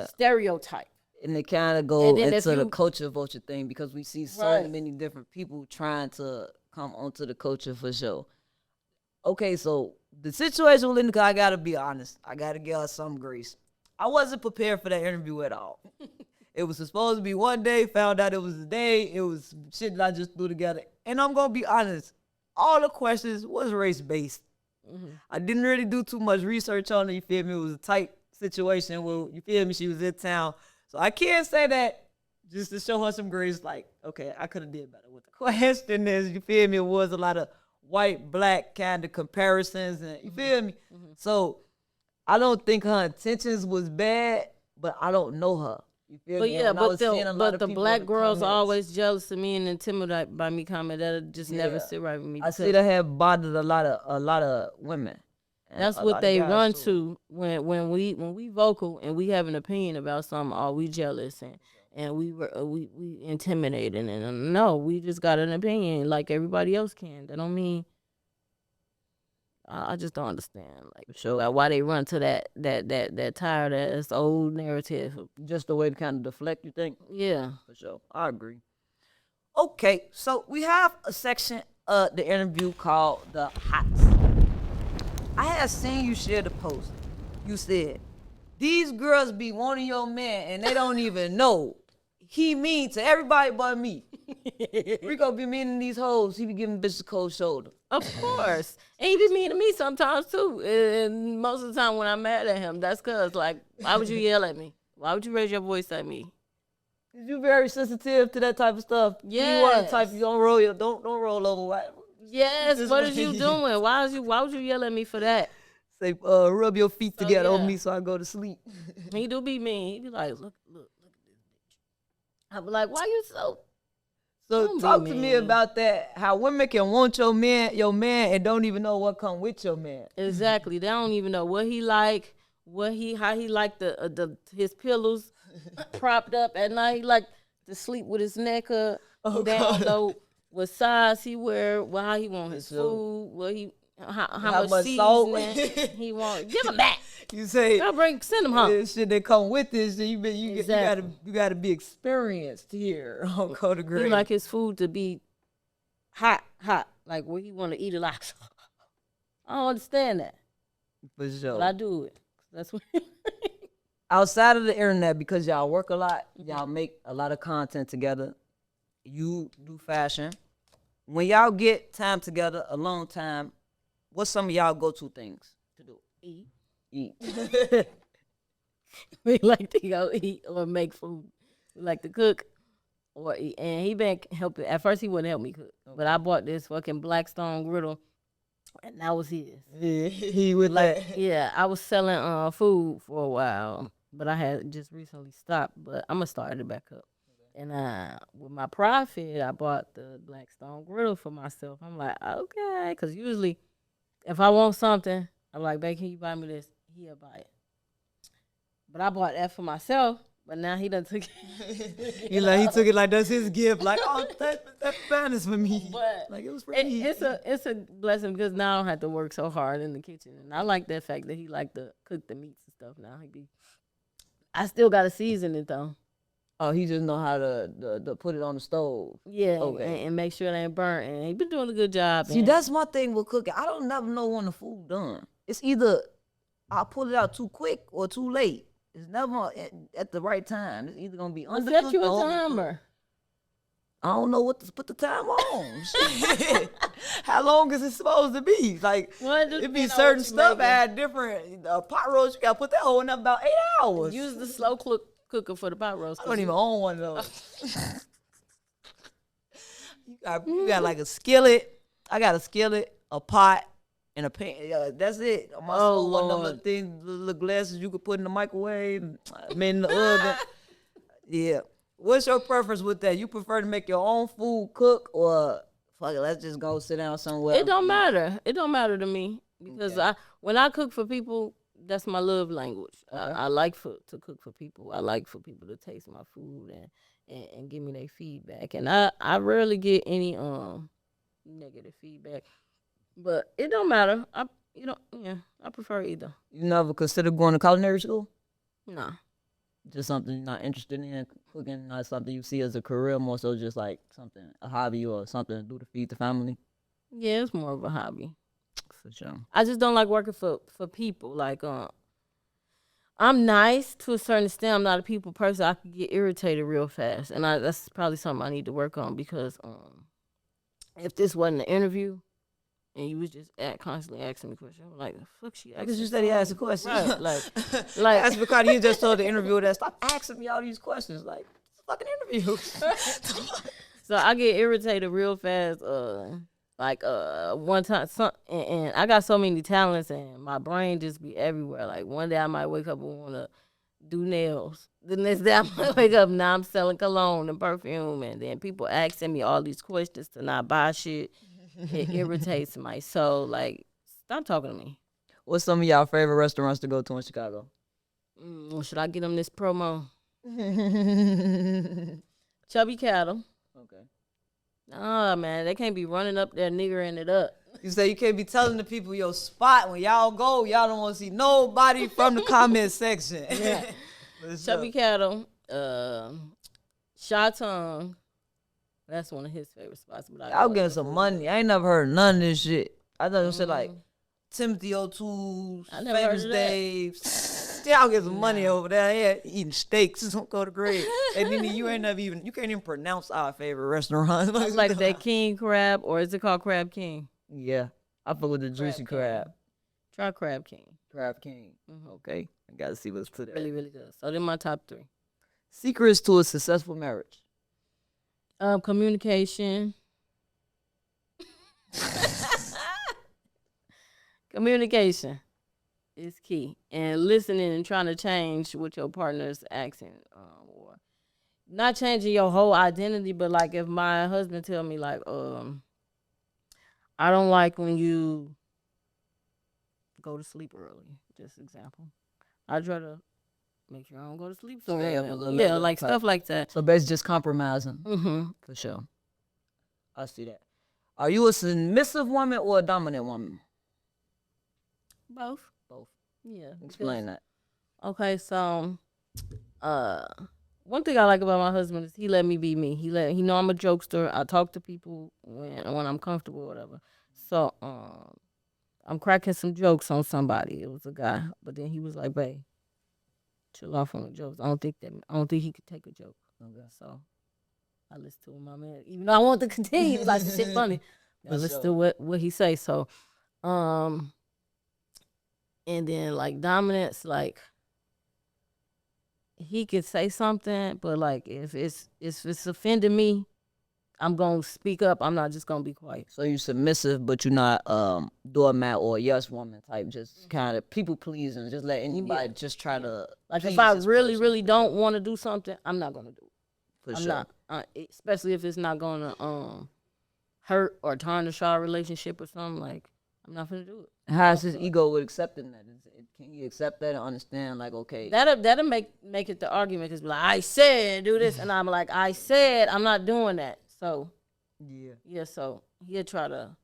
stereotype. And it kind of goes then into the you- culture vulture thing because we see so Right. many different people trying to come onto the culture for sure. Okay, so the situation with Linda, I gotta be honest. I gotta give her some grace. I wasn't prepared for that interview at all. It was supposed to be one day, found out it was the day. It was shit that I just threw together. And I'm gonna be honest, all the questions was race-based. I didn't really do too much research on it, you feel me? It was a tight situation where, you feel me, she was in town. So I can't say that just to show her some grace, like, okay, I could have did better with the question is, you feel me? It was a lot of white, black kind of comparisons, and you feel me? So I don't think her intentions was bad, but I don't know her. You feel But me? yeah, And I was seeing a lot but of the people black in girls are comments. always jealous of me and intimidated by me. Comment that just never Yeah. sit right with me. I see because that have bothered a lot of women. And That's a what lot of they guys, run too. to when we vocal and we have an opinion about something. Are we jealous and we intimidated? And no, we just got an opinion like everybody else can. That don't mean. I just don't understand, like, why they run to that tired ass old narrative. Just the way to kind of deflect, you think? Yeah. For sure. I agree. Okay, so we have a section of the interview called the Hots. I had seen you share the post. You said, these girls be wanting your man and they don't even know. He mean to everybody but me. Rico be meaning these hoes. He be giving bitches a cold shoulder. Of course. And he be mean to me sometimes too. And most of the time when I'm mad at him, that's cause, like, why would you yell at me? Why would you raise your voice at me? You very sensitive to that type of stuff. You want to type, you don't roll over. Yes, Just what like- is you doing? Why would you yell at me for that? Say, rub your feet together on yeah. me so I go to sleep. He do be mean. He be like, look at this bitch. I be like, why you so? So Don't be talk to me mean. about that. How women can want your man, and don't even know what come with your man. Exactly. They don't even know what he like, how he like his pillows propped up at night. He like to sleep with his neck up. They don't know what size he wear, how he want his food, how much salt seasoning he want. Give him that. You say Send him home. this shit that come with this. You Exactly. gotta be experienced here on Code of He Grade. like his food to be hot, like where he want to eat it like. I don't understand that, For sure. but I do it. That's what. Outside of the internet, because y'all work a lot, y'all make a lot of content together. You do fashion. When y'all get time together, alone time, what's some of y'all go-to things to do? Eat. Eat. We like to go eat or make food. We like to cook or eat. And he been helping. At first, he wouldn't help me cook, but I bought this fucking Blackstone griddle, and that was his. Yeah, he would like. Yeah, I was selling food for a while, but I had just recently stopped. But I'm gonna start it back up. And with my profit, I bought the Blackstone griddle for myself. I'm like, okay, because usually, if I want something, I'm like, babe, can you buy me this? He'll buy it. But I bought that for myself. But now he done took it. He took it like that's his gift. Like, oh, that's bonus for me. But like it was for me. it's a blessing because now I don't have to work so hard in the kitchen, and I like that fact that he like to cook the meats and stuff. Now I still gotta season it though. Oh, he just know how to put it on the stove. Yeah, Okay. and make sure it ain't burnt. And he been doing a good job. See, and that's my thing with cooking. I don't never know when the food done. It's either I pull it out too quick or too late. It's never at the right time. It's either gonna be undercooked set you or a overcooked. timer. I don't know what to put the time on. Shit. How long is it supposed to be? Like, Well, it it be depend on certain what you stuff making. at different pot roast. You gotta put that whole in about 8 hours. Use the slow cooker for the pot roast. I don't even own one of those. You got like a skillet. I got a skillet, a pot, and a pan. Yeah, that's it. On my stove, one of them little things, little glasses you could put in the microwave. I mean, in the oven. Yeah. What's your preference with that? You prefer to make your own food, cook, or fuck it, let's just go sit down somewhere? It don't matter. It don't matter to me because when I cook for people, that's my love language. I like to cook for people. I like for people to taste my food and give me their feedback. And I rarely get any negative feedback, but it don't matter. I prefer either. You never consider going to culinary school? Nah. Just something you're not interested in, cooking, not something you see as a career, more so just like something, a hobby or something to do to feed the family? Yeah, it's more of a hobby. For sure. I just don't like working for people. Like, I'm nice to a certain extent. I'm not a people person. I can get irritated real fast. And that's probably something I need to work on because if this wasn't an interview, and you was just constantly asking me questions. I'm like, the fuck she asking? Because you said he asked a question. Right, like that's because you just told the interviewer that stop asking me all these questions. Like, it's a fucking interview. So I get irritated real fast. One time, and I got so many talents, and my brain just be everywhere. Like one day I might wake up and want to do nails. The next day I might wake up now I'm selling cologne and perfume, and then people asking me all these questions to not buy shit. It irritates my soul. Like, stop talking to me. What's some of y'all favorite restaurants to go to in Chicago? Should I get them this promo? Chubby Cattle. Okay. Nah, man, they can't be running up there niggering it up. You say you can't be telling the people your spot when y'all go. Y'all don't want to see nobody from the comment section. Yeah. Chubby Cattle, Shy Tongue. That's one of his favorite spots. But I'll get some money. I ain't never heard none of this shit. I thought you said like Timothy O'Toole, Famous Dave. Y'all get some money over there. Yeah, eating steaks. Don't go to grade. And then you can't even pronounce our favorite restaurant. Like that King Crab, or is it called Crab King? Yeah, I fuck with the juicy crab. Try Crab King. Crab King. Okay, I gotta see what's to that. Really, really good. So they're my top 3. Secrets to a successful marriage. Communication. Communication is key, and listening and trying to change what your partner's asking, or not changing your whole identity, but like if my husband tell me like, I don't like when you go to sleep early. Just example, I try to make sure I don't go to sleep so yeah, like stuff like that. So basically just compromising. For sure. I see that. Are you a submissive woman or a dominant woman? Both. Yeah. Explain that. Okay, so one thing I like about my husband is he let me be me. He know I'm a jokester. I talk to people when I'm comfortable or whatever. So I'm cracking some jokes on somebody. It was a guy, but then he was like, "Babe, chill off on the jokes. I don't think he could take a joke." Okay. So I listened to my man, even though I want to continue. He was like, shit funny. I listen to what he say. So, and then like dominance, like he could say something, but like if it's offending me, I'm gonna speak up. I'm not just gonna be quiet. So you submissive, but you're not doormat or yes woman type. Just kind of people pleasing. Just let anybody just try to. Like if I really don't want to do something, I'm not gonna do it. For I'm sure. not, especially if it's not gonna hurt or tarnish our relationship or something. Like I'm not gonna do it. How is his ego with accepting that? Can you accept that and understand? Like, okay, that'll make it the argument. Cause like I said do this, and I'm like I said I'm not doing that. So yeah. So he'll try to,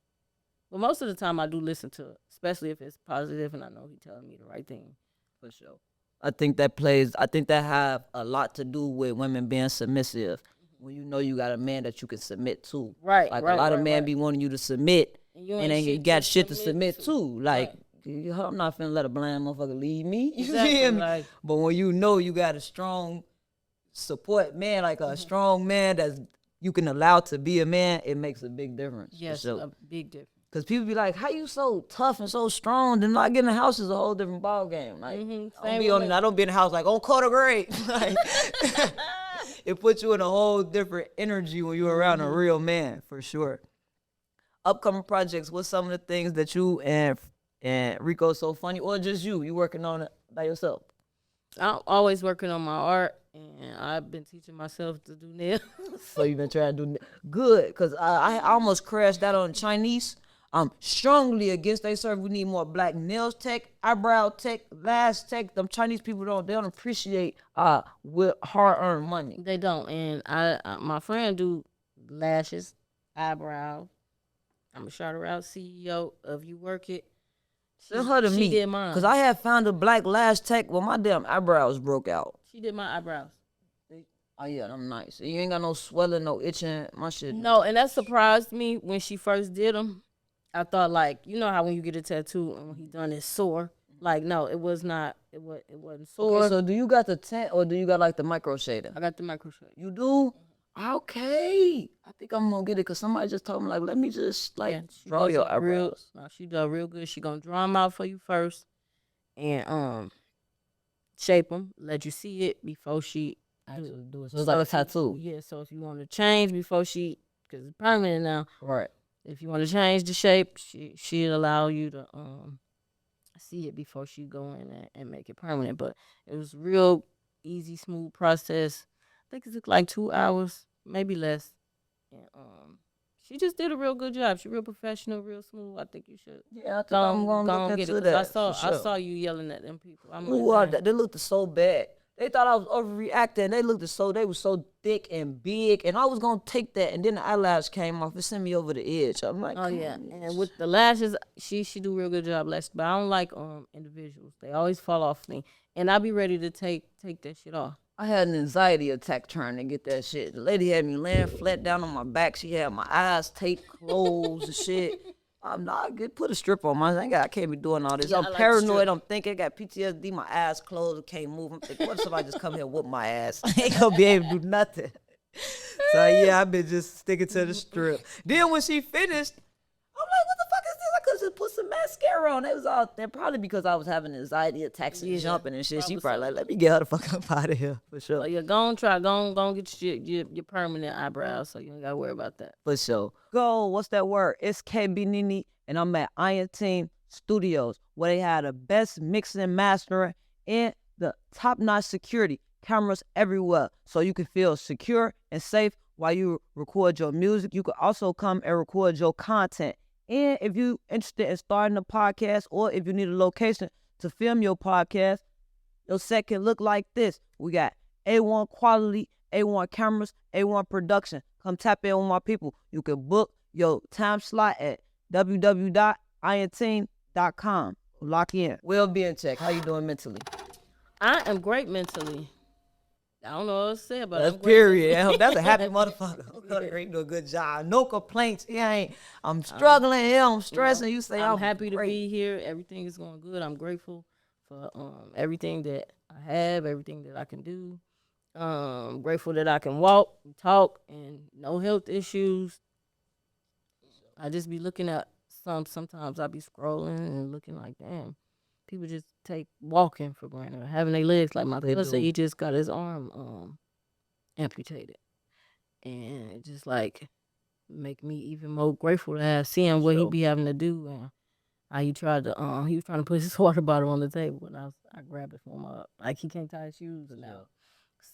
but most of the time I do listen to it, especially if it's positive and I know he's telling me the right thing. For sure. I think that have a lot to do with women being submissive. When you know you got a man that you can submit to. Right. Like a lot of men be wanting you to submit and then you got shit to submit to. Like, I'm not finna let a blind motherfucker lead me. You feel me? Like, but when you know you got a strong support man, like a strong man that's you can allow to be a man, it makes a big difference. Yes, a big difference. Because people be like, how you so tough and so strong? Then not getting in the house is a whole different ball game. Like, I don't be in the house like, on quarter grade. Like, it puts you in a whole different energy when you're around a real man, for sure. Upcoming projects, what's some of the things that you and Rico So Funny, or just you working on it by yourself? I'm always working on my art, and I've been teaching myself to do nails. So you've been trying to do good, because I almost crashed out on Chinese. I'm strongly against they service. We need more black nails tech, eyebrow tech, lash tech. Them Chinese people don't appreciate with hard earned money. They don't, and my friend do lashes, eyebrows. I'm a shout her out, CEO of You Work It. Send her to me. She did mine. Because I had found a black lash tech when my damn eyebrows broke out. She did my eyebrows. Oh, yeah, I'm nice. You ain't got no swelling, no itching. My shit. No, and that surprised me when she first did them. I thought, like, you know how when you get a tattoo and when he done it sore? Like, no, it was not. It wasn't sore. Okay, so do you got the tent or do you got like the micro shader? I got the micro shade. You do? Okay. I think I'm going to get it because somebody just told me, like, let me just, like, draw your eyebrows. She does real good. She going to draw them out for you first and shape them, let you see it before she actually do it. So it's like a tattoo. Yeah, so if you want to change before she, because it's permanent now. Right. If you want to change the shape, she'll allow you to see it before she go in and make it permanent. But it was real easy, smooth process. I think it took like 2 hours, maybe less. And she just did a real good job. She real professional, real smooth. I think you should. Yeah, I think I'm gonna look into that. I saw you yelling at them people. They looked so bad. They thought I was overreacting. They were so thick and big, and I was gonna take that, and then the eyelash came off. It sent me over the edge. I'm like, oh yeah. And with the lashes, she do a real good job lashes, but I don't like individuals. They always fall off me, and I be ready to take that shit off. I had an anxiety attack trying to get that shit. The lady had me laying flat down on my back. She had my eyes taped closed and shit. I'm not good. Put a strip on my. I can't be doing all this. Yeah, I'm paranoid. I'm thinking. I got PTSD. My eyes closed. Can't move. I'm thinking, what if somebody just come here and whoop my ass? I ain't gonna be able to do nothing. So yeah, I've been just sticking to the strip. Then when she finished, I'm like, what the fuck is this? I could just put some mascara on. It was all there. Probably because I was having anxiety attacks and jumping and shit. She probably like, let me get her the fuck up out of here for sure. So you're gonna get your permanent eyebrows, so you ain't gotta worry about that. For sure. Go. What's that word? It's KB Nene, and I'm at Iron Team Studios, where they had the best mixing and mastering and the top-notch security cameras everywhere, so you can feel secure and safe while you record your music. You can also come and record your content. And if you're interested in starting a podcast, or if you need a location to film your podcast, your set can look like this. We got A1 quality, A1 cameras, A1 production. Come tap in with my people. You can book your time slot at www.ionteam.com. Lock in. Well-being check. How you doing mentally? I am great mentally. I don't know what to say about that's period. That's a happy motherfucker. Great, do a good job. No complaints. I'm struggling here. I'm stressing. You say I'm happy to be here. Everything is going good. I'm grateful for everything that I have, everything that I can do. Grateful that I can walk, talk, and no health issues. I just be looking at sometimes I be scrolling and looking like, damn, people just take walking for granted, having their legs. Like my cousin, he just got his arm amputated, and it just like make me even more grateful to have seeing what he be having to do, and how he tried to he was trying to put his water bottle on the table, and I grabbed it for him up. Like he can't tie his shoes now.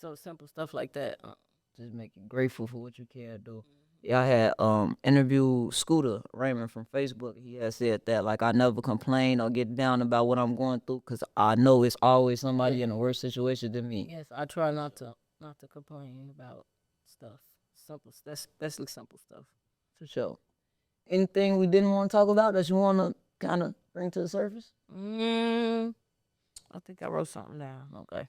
So simple stuff like that. Just make you grateful for what you can do. Yeah, I had interviewed Scooter Raymond from Facebook. He had said that, like, I never complain or get down about what I'm going through, because I know it's always somebody in a worse situation than me. Yes, I try not to complain about stuff. Simple, especially simple stuff. For sure. Anything we didn't want to talk about that you want to kind of bring to the surface? I think I wrote something down. Okay.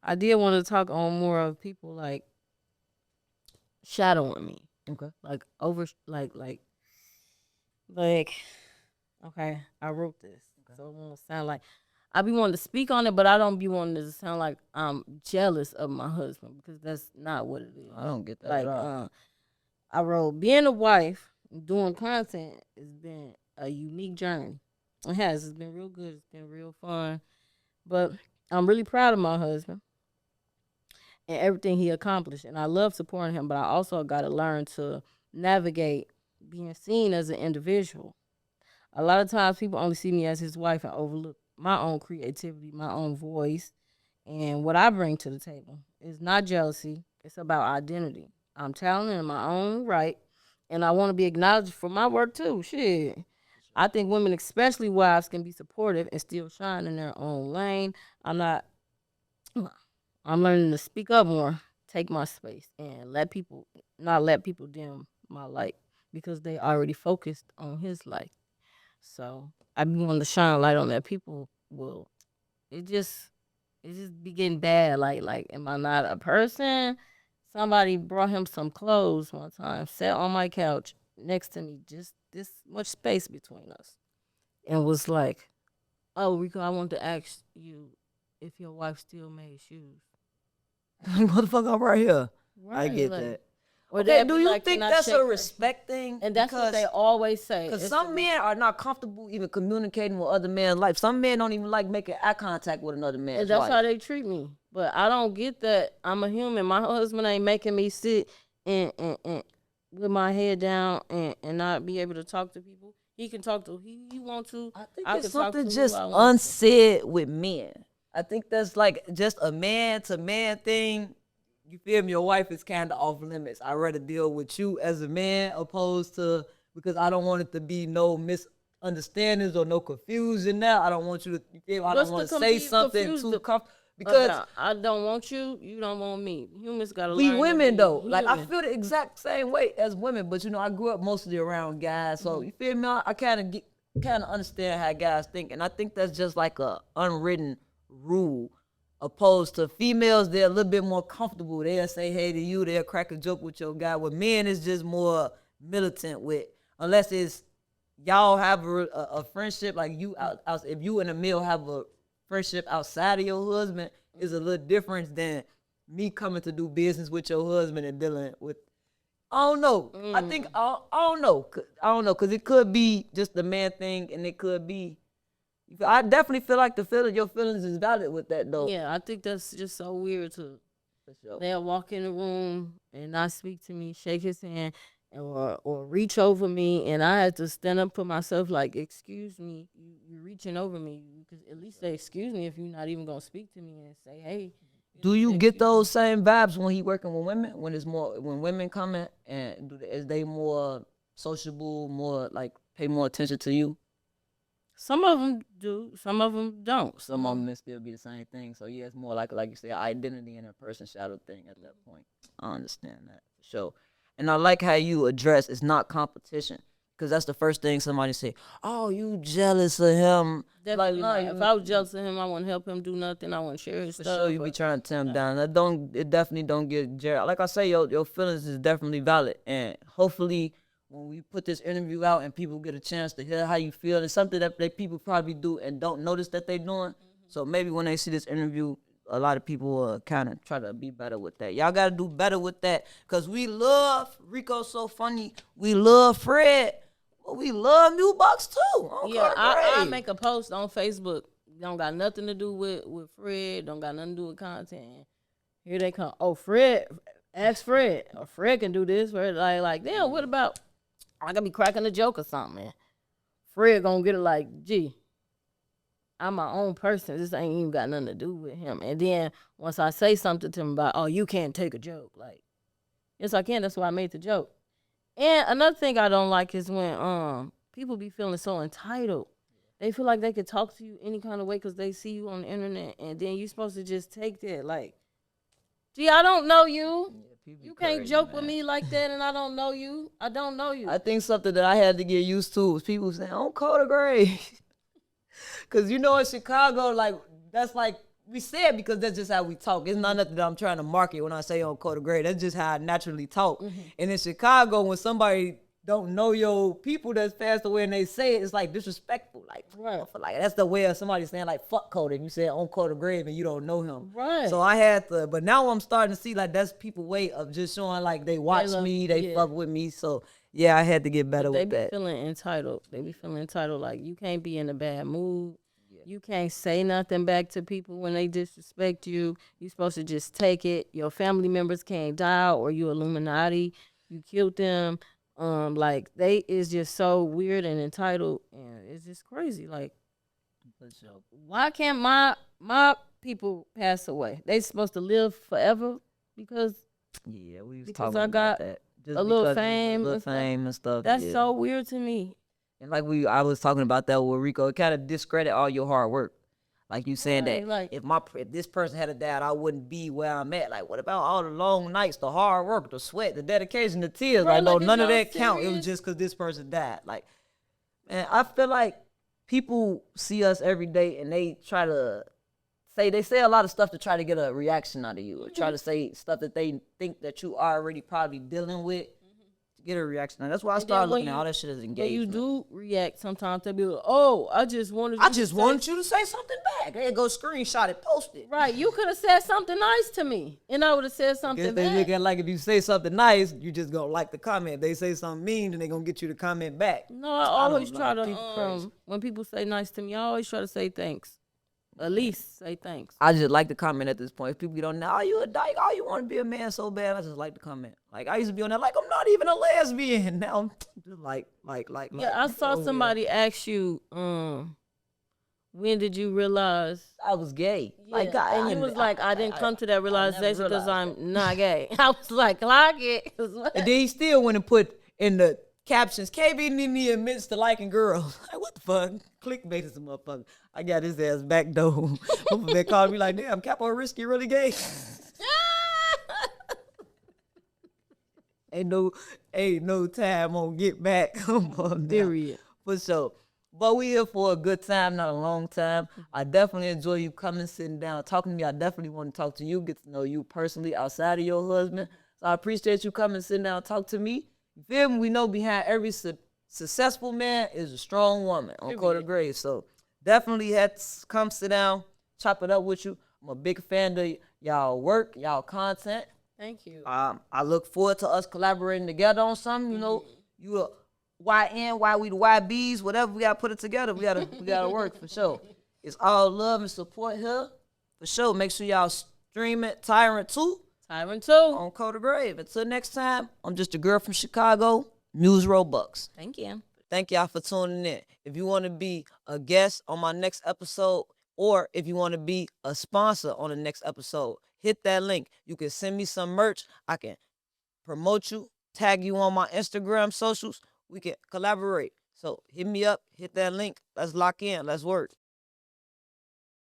I did want to talk on more of people like shadowing me. Okay. Like okay, I wrote this. Okay. So it won't sound like I be wanting to speak on it, but I don't be wanting to sound like I'm jealous of my husband, because that's not what it is. I don't get that. Like I wrote, being a wife, doing content has been a unique journey. It has. It's been real good. It's been real fun. But I'm really proud of my husband. and everything he accomplished. And I love supporting him, but I also got to learn to navigate being seen as an individual. A lot of times people only see me as his wife and overlook my own creativity, my own voice, and what I bring to the table. It's not jealousy, it's about identity. I'm talented in my own right, and I want to be acknowledged for my work too. Shit. I think women, especially wives, can be supportive and still shine in their own lane. I'm not I'm learning to speak up more, take my space, and not let people dim my light because they already focused on his light. So I be wanting to shine a light on that. People will. It just it just be getting bad. Like, am I not a person? Somebody brought him some clothes one time, sat on my couch next to me, just this much space between us, and was like, "Oh, Rico, I want to ask you if your wife still made shoes." Motherfucker, I'm right here. I Right, get like, that. or Okay, they'd do be you like, think "Can I that's check a her?" respect thing? And that's what they always say. Because It's some men are not comfortable even communicating with other men's life. Some men don't even like making eye contact with another man's and that's life. how they treat me. But I don't get that. I'm a human. My husband ain't making me sit and with my head down and not be able to talk to people. He can talk to who he want to. I think I it's can talk to something who just I want to. unsaid with men. I think that's like just a man to man thing. You feel me? Your wife is kind of off limits. I'd rather deal with you as a man opposed to, because I don't want it to be no misunderstandings or no confusion now. I don't want you to, you feel me? I What's don't want the to say confused something too comfortable. Because about? I don't want you. You don't want me. Humans gotta we learn. women though, to be like I human. feel the exact same way as women, but you know I grew up mostly around guys, so you feel me? I kind of understand how guys think, and I think that's just like a unwritten rule. Opposed to females, they're a little bit more comfortable. They'll say hey to you, they'll crack a joke with your guy. With men, it's just more militant with, unless it's y'all have a friendship like you out, if you and a male have a friendship outside of your husband, is a little different than me coming to do business with your husband and dealing with. I don't know. I think I don't know. I don't know because it could be just the man thing, and it could be. I definitely feel like your feelings is valid with that though. Yeah, I think that's just so weird to. For sure. They'll walk in the room and not speak to me, shake his hand, or reach over me, and I had to stand up for myself. Like, excuse me, you're reaching over me. You could at least say excuse me if you're not even gonna speak to me and say, hey. Do you say get excuse those same vibes when he working with women? When women come in, and is they more sociable, more like pay more attention to you? Some of them do, some of them don't. Some of them still be the same thing. So yeah, it's more like you say, identity and a person shadow thing at that point. I understand that for sure. And I like how you address it's not competition. Because that's the first thing somebody say, oh, you jealous of him. Definitely like, not. If I was jealous of him, I wouldn't help him do nothing. I wouldn't share his for stuff. sure you be trying to tear him down. It definitely don't get Jared. Like I say, your feelings is definitely valid. And hopefully when we put this interview out and people get a chance to hear how you feel, it's something that people probably do and don't notice that they doing. So maybe when they see this interview, a lot of people will kind of try to be better with that. Y'all got to do better with that because we love Rico So Funny. We love Fred. But we love new bucks too. Yeah, I make a post on Facebook. Don't got nothing to do with Fred. Don't got nothing to do with content. Here they come. Oh, Fred. Ask Fred. Or Fred can do this. Fred like damn, what about I gotta be cracking a joke or something, man. Fred gonna get it like, gee, I'm my own person. This ain't even got nothing to do with him. And then once I say something to him about, oh, you can't take a joke. Like, yes, I can. That's why I made the joke. And another thing I don't like is when people be feeling so entitled. They feel like they could talk to you any kind of way because they see you on the internet, and then you supposed to just take that. Like, gee, I don't know you. You can't crazy, joke man. with me like that, and I don't know you. I don't know you. I think something that I had to get used to was people saying, "Oh, Coda Gray," because you know in Chicago, like that's like we say it because that's just how we talk. It's not nothing that I'm trying to market when I say on Coda Gray. That's just how I naturally talk. And in Chicago, when somebody don't know your people that's passed away and they say it, it's like disrespectful. Like, Right. I feel like that's the way of somebody saying like fuck Coda. If you say on Coda Grave and you don't know him. Right. So I had to, but now I'm starting to see like that's people way of just showing like they watch love- me, they yeah. fuck with me. So yeah, I had to get better They with be that. feeling entitled. They be feeling entitled. Like, you can't be in a bad mood. Yeah. You can't say nothing back to people when they disrespect you. You're supposed to just take it. Your family members can't die, or you Illuminati. You killed them. Like they is just so weird and entitled, and it's just crazy. Like, why can't my people pass away? They supposed to live forever because Yeah, we was because talking I got about that. Just a little because fame, little and stuff. fame and stuff. That's yeah. so weird to me. And like I was talking about that with Rico, it kind of discredit all your hard work. Like you saying Right, that like- if this person had a dad, I wouldn't be where I'm at. Like, what about all the long nights, the hard work, the sweat, the dedication, the tears? Right, like, no, like, is none of y'all that count. It was serious? just because this person died. Like, man, I feel like people see us every day and they try to they say a lot of stuff to try to get a reaction out of you, or try to say stuff that they think that you already probably dealing with to get a reaction. And that's why I And then started when looking at you- all that shit as When engagement. you do react, sometimes they be like, "Oh, I just wanted." I you to just say-" wanted you to say something back. Hey, go screenshot it, post it. Right, you could have said something nice to me, and I would have said Guess something they look back. at like if you say something nice, you just gonna like the comment. If they say something mean, then they gonna get you to comment back. No, I don't always know. try to. People crazy. When people say nice to me, I always try to say thanks. At least say thanks. I just like the comment at this point. If people don't know, oh, you a dyke, oh, you want to be a man so bad. I just like the comment. Like I used to be on that, like I'm not even a lesbian. Now I'm just like. Yeah, I saw oh, yeah. somebody ask you, when did you realize? I was gay. Like Yeah, and you was like, I didn't come to that realization because realized I'm not gay. I was like, clock it. And then he still went and put in the captions, KB Nene admits to liking girls. Like, what the fuck? Clickbait is a motherfucker. I got his ass back though. They called me like, damn, Capo Risky really gay. ain't no time on get back. Period. For sure. But we here for a good time, not a long time. I definitely enjoy you coming, sitting down, talking to me. I definitely want to talk to you, get to know you personally outside of your husband. So I appreciate you coming, sitting down, talk to me. You feel me? We know behind every successful man is a strong woman on Quarter Grade. So definitely had to come sit down, chop it up with you. I'm a big fan of y'all work, y'all content. Thank you. I look forward to us collaborating together on something. You know, you a YN, why we the YBs, whatever we gotta put it together. We gotta work for sure. It's all love and support here for sure. Make sure y'all stream it. Tyrant 2 Tyrant too. on Coda Grave. Until next time, I'm just a girl from Chicago, Muse Roebucks. Thank you. Thank y'all for tuning in. If you want to be a guest on my next episode, or if you want to be a sponsor on the next episode, hit that link. You can send me some merch. I can promote you, tag you on my Instagram socials. We can collaborate. So hit me up, hit that link. Let's lock in. Let's work.